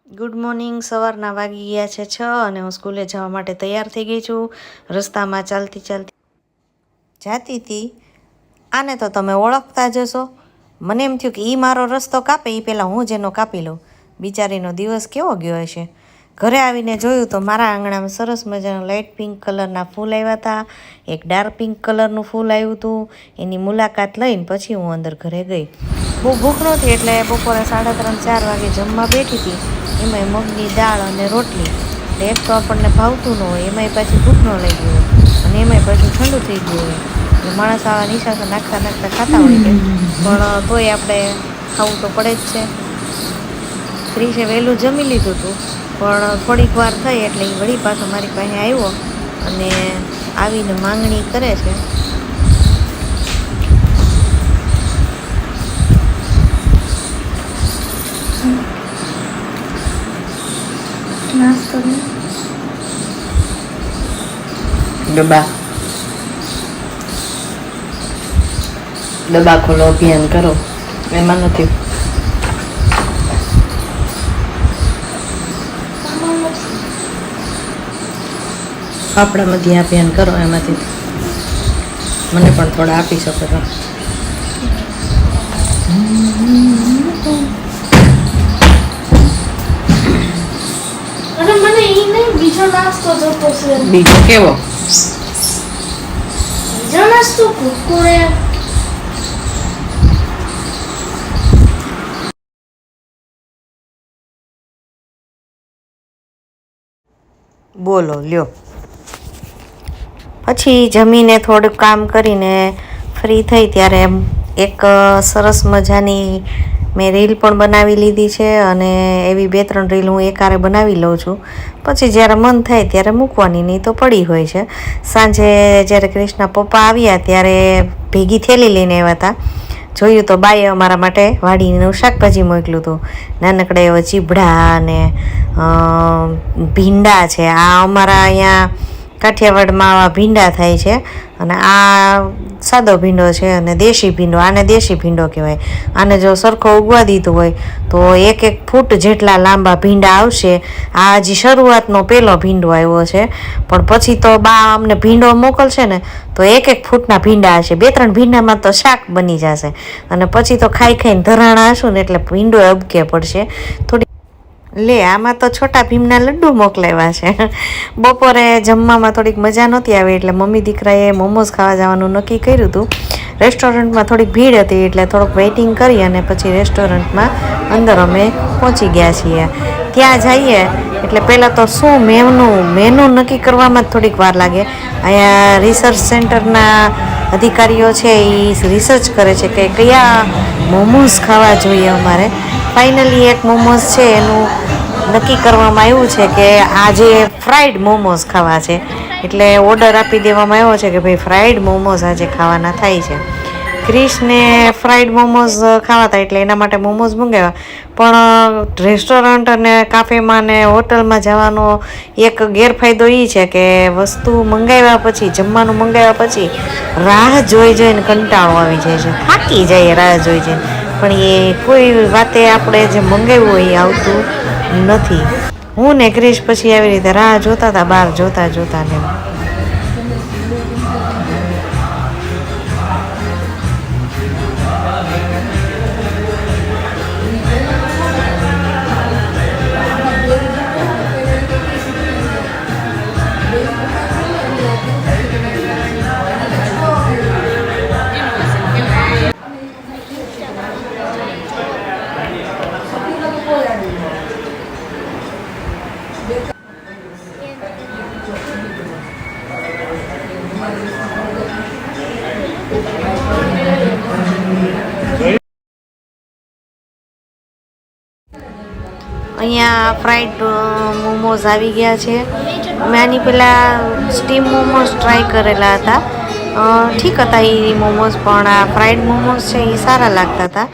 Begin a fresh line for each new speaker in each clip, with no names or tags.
Good morning. સવારના વાગી ગયા છે 6 અને હું સ્કૂલે જવા માટે તૈયાર થઈ ગઈ છું. રસ્તામાં ચાલતી જાતી હતી. આને તો તમે ઓળખતા જ હશો. મને એમ થયું કે એ મારો રસ્તો કાપે એ પહેલાં હું જ એનો કાપી લઉં. બિચારીનો દિવસ કેવો ગયો હશે. ઘરે આવીને જોયું તો મારા આંગણામાં સરસ મજાના લાઇટ પિંક કલરના ફૂલ આવ્યા હતા. એક ડાર્ક પિંક કલરનું ફૂલ આવ્યું હતું. એની મુલાકાત લઈને પછી હું અંદર ઘરે ગઈ. બહુ ભૂખ નહોતી એટલે બપોરે 3:30-4 વાગે જમવા બેઠી હતી. એમાંય મગની દાળ અને રોટલી. એટલે એક તો આપણને ભાવતું ન હોય, એમાંય પાછી ભૂખ ન લાગી હોય અને એમાંય પાછું ઠંડુ થઈ ગયું હોય. એટલે માણસ આવા નિશાસો નાખતા ખાતા હોય છે, પણ તોય આપણે ખાવું તો પડે જ છે. ક્રિશે વહેલું જમી લીધું હતું, પણ થોડીક વાર થઈ એટલે એ વળી પાછો મારી પાસે આવ્યો અને આવીને માંગણી કરે છે. ડબ્બા ખોલો અભિયાન કરો, એમાં નથી. આપણામાંથી અભિયાન કરો, એમાંથી મને પણ થોડા આપી શકો છો.
બીજો નાસ્તો જોતો છે.
બીજો કેવો?
બીજો નાસ્તો કુરકુરે.
બોલો લ્યો. પછી જમીને થોડુંક કામ કરીને ફ્રી થઈ ત્યારે એક સરસ મજાની મેં રીલ પણ બનાવી લીધી છે અને એવી 2-3 રીલ હું એકારે બનાવી લઉં છું. પછી જ્યારે મન થાય ત્યારે મૂકવાની, નહીં તો પડી હોય છે. સાંજે જ્યારે ક્રિશના પપ્પા આવ્યા ત્યારે ભેગી થેલી લઈને આવ્યા હતા. જોયું તો બાએ અમારા માટે વાડીનું શાકભાજી મોકલ્યું હતું. નાનકડા એવા ચીભડા અને ભીંડા છે. આ અમારા અહીંયા કાઠિયાવાડમાં આવા ભીંડા થાય છે અને આ સાદો ભીંડો છે અને દેશી ભીંડો. આને દેશી ભીંડો કહેવાય. આને જો સરખો ઉગવા દીધો હોય તો 1-1 ફૂટ જેટલા લાંબા ભીંડા આવશે. આ હજી શરૂઆતનો પહેલો ભીંડો આવ્યો છે, પણ પછી તો બા અમને ભીંડો મોકલશે ને તો 1-1 ફૂટના ભીંડા હશે. 2-3 ભીંડામાં તો શાક બની જશે અને પછી તો ખાઈને ધરાણા હશું ને એટલે ભીંડો અબકે પડશે. થોડી લે, આમાં તો છોટા ભીમના લડ્ડુ મોકલાવ્યા છે. બપોરે જમવામાં થોડીક મજા નહોતી આવી એટલે મમ્મી દીકરાએ મોમોઝ ખાવા જવાનું નક્કી કર્યું હતું. રેસ્ટોરન્ટમાં થોડીક ભીડ હતી એટલે થોડુંક વેઇટિંગ કરી અને પછી રેસ્ટોરન્ટમાં અંદર અમે પહોંચી ગયા છીએ. ત્યાં જઈએ એટલે પહેલાં તો શું મેનુ નક્કી કરવામાં જ થોડીક વાર લાગે. અહીંયા રિસર્ચ સેન્ટરના અધિકારીઓ છે એ રિસર્ચ કરે છે કે કયા મોમોઝ ખાવા જોઈએ અમારે. ફાઇનલી એક મોમોઝ છે એનું નક્કી કરવામાં આવ્યું છે કે આજે ફ્રાઈડ મોમોઝ ખાવા છે. એટલે ઓર્ડર આપી દેવામાં આવ્યો છે કે ભાઈ ફ્રાઈડ મોમોઝ આજે ખાવાના થાય છે. ક્રિશને ફ્રાઈડ મોમોઝ ખાવા હતા એટલે એના માટે મોમોઝ મંગાવ્યા. પણ રેસ્ટોરન્ટ અને કાફેમાં ને હોટલમાં જવાનો એક ગેરફાયદો એ છે કે વસ્તુ મંગાવ્યા પછી, જમવાનું મંગાવ્યા પછી રાહ જોઈને કંટાળો આવી જાય છે. થાકી જાય રાહ જોઈ જઈને. પણ એ કોઈ વાતે આપણે જે મંગાવ્યું હોય એ આવતું નથી. હું ને ક્રિશ પછી આવી રીતે રાહ જોતા હતા, બહાર જોતા ને. અહીંયા ફ્રાઈડ મોમોઝ આવી ગયા છે. મેં આની પહેલાં સ્ટીમ મોમોઝ ટ્રાય કરેલા હતા. ઠીક હતા એ મોમોઝ, પણ આ ફ્રાઈડ મોમોઝ છે એ સારા લાગતા હતા.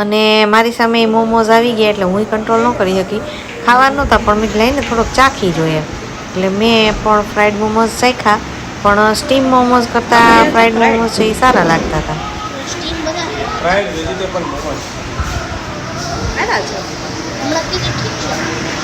અને મારી સામે મોમોઝ આવી ગયા એટલે હું કંટ્રોલ ન કરી શકી. ખાવા નહોતા પણ મેં લઈને થોડોક ચાખી જોઈએ એટલે મેં પણ ફ્રાઈડ મોમોઝ ચાખ્યા. પણ સ્ટીમ મોમોઝ કરતાં ફ્રાઈડ મોમોઝ છે એ સારા લાગતા હતા.
Fried vegetable momos.
હમણાં ઠીક છે.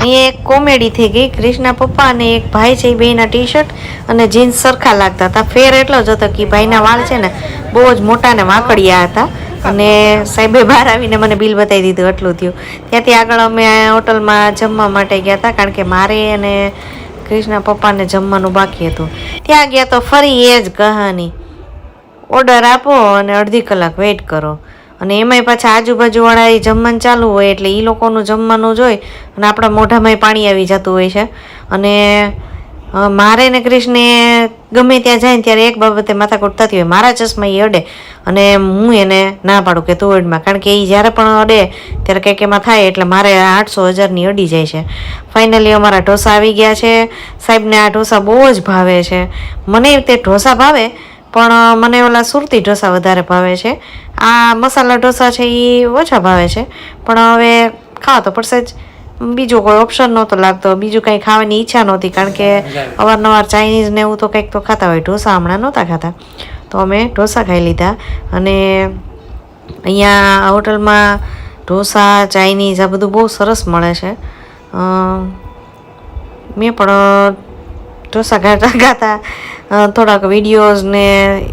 અહીંયા એક કોમેડી થઈ ગઈ. ક્રિષ્ના પપ્પા અને એક ભાઈ છે, એ બેના ટી શર્ટ અને જીન્સ સરખા લાગતા હતા. ફેર એટલો જ હતો કે ભાઈના વાળ છે ને બહુ જ મોટા ને વાંકડિયા હતા. અને સાહેબે બહાર આવીને મને બિલ બતાવી દીધું, એટલું થયું. ત્યાંથી આગળ અમે હોટલમાં જમવા માટે ગયા હતા, કારણ કે મારે અને ક્રિષ્ના પપ્પાને જમવાનું બાકી હતું. ત્યાં ગયા તો ફરી એ જ કહાની, ઓર્ડર આપો અને અડધી કલાક વેઇટ કરો. અને એમાંય પાછા આજુબાજુવાળા એ જમવાનું ચાલુ હોય એટલે એ લોકોનું જમવાનું જોઈ અને આપણા મોઢામાંય પાણી આવી જતું હોય છે. અને મારે ને કૃષ્ણે ગમે ત્યાં જાય ને ત્યારે એક બાબતે માથાકૂટ થતી હોય. મારા ચશ્મા એ અડે અને હું એને ના પાડું કે તું અડમાં, કારણ કે એ જ્યારે પણ અડે ત્યારે કંઈક એમાં થાય એટલે મારે 800,000ની અડી જાય છે. ફાઇનલી અમારા ઢોસા આવી ગયા છે. સાહેબને આ ઢોસા બહુ જ ભાવે છે. મને તે ઢોસા ભાવે, પણ મને ઓલા સુરતી ઢોસા વધારે ભાવે છે. આ મસાલા ઢોસા છે એ ઓછા ભાવે છે, પણ હવે ખાવા તો પડશે જ. બીજો કોઈ ઓપ્શન નહોતો લાગતો, બીજું કંઈ ખાવાની ઈચ્છા નહોતી, કારણ કે અવારનવાર ચાઇનીઝ ને એવું તો કંઈક તો ખાતા હોય. ઢોસા હમણાં નહોતા ખાતા, તો અમે ઢોસા ખાઈ લીધા. અને અહીંયા હોટલમાં ઢોસા, ચાઇનીઝ આ બધું બહુ સરસ મળે છે. મેં પણ ઢોસા ખાતા થોડાક વિડીયોઝ ને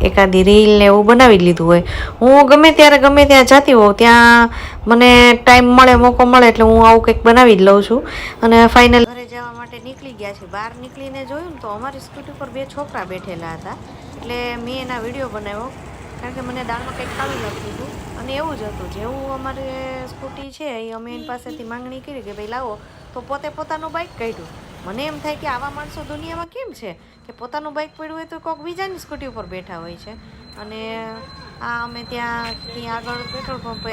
એકાદી રીલ ને એવું બનાવી લીધું હોય. હું ગમે ત્યારે ગમે ત્યાં જતી હોઉં, ત્યાં મને ટાઈમ મળે, મોકો મળે એટલે હું આવું કંઈક બનાવી જ લઉં છું. અને ફાઇનલ ઘરે જવા માટે નીકળી ગયા છે. બહાર નીકળીને જોયું ને તો અમારી સ્કૂટી પર 2 છોકરા બેઠેલા હતા, એટલે મેં એના વિડીયો બનાવ્યો, કારણ કે મને દાળમાં કંઈક ખાવી નથી હતું. અને એવું જ હતું, જેવું અમારે સ્કૂટી છે એ અમે એની પાસેથી માંગણી કરી કે ભાઈ લાવો, તો પોતે પોતાનું બાઇક કાઢ્યું. મને એમ થાય કે આવા માણસો દુનિયામાં કેમ છે કે પોતાનું બાઇક પડ્યું હોય તો કોઈક બીજાની સ્કૂટી ઉપર બેઠા હોય છે. અને આ અમે ત્યાંથી આગળ પેટ્રોલ પંપે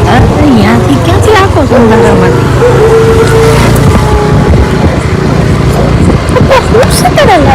ત્યાંથી ક્યાંથી આખો સુંદરમાંથી શું છે તારા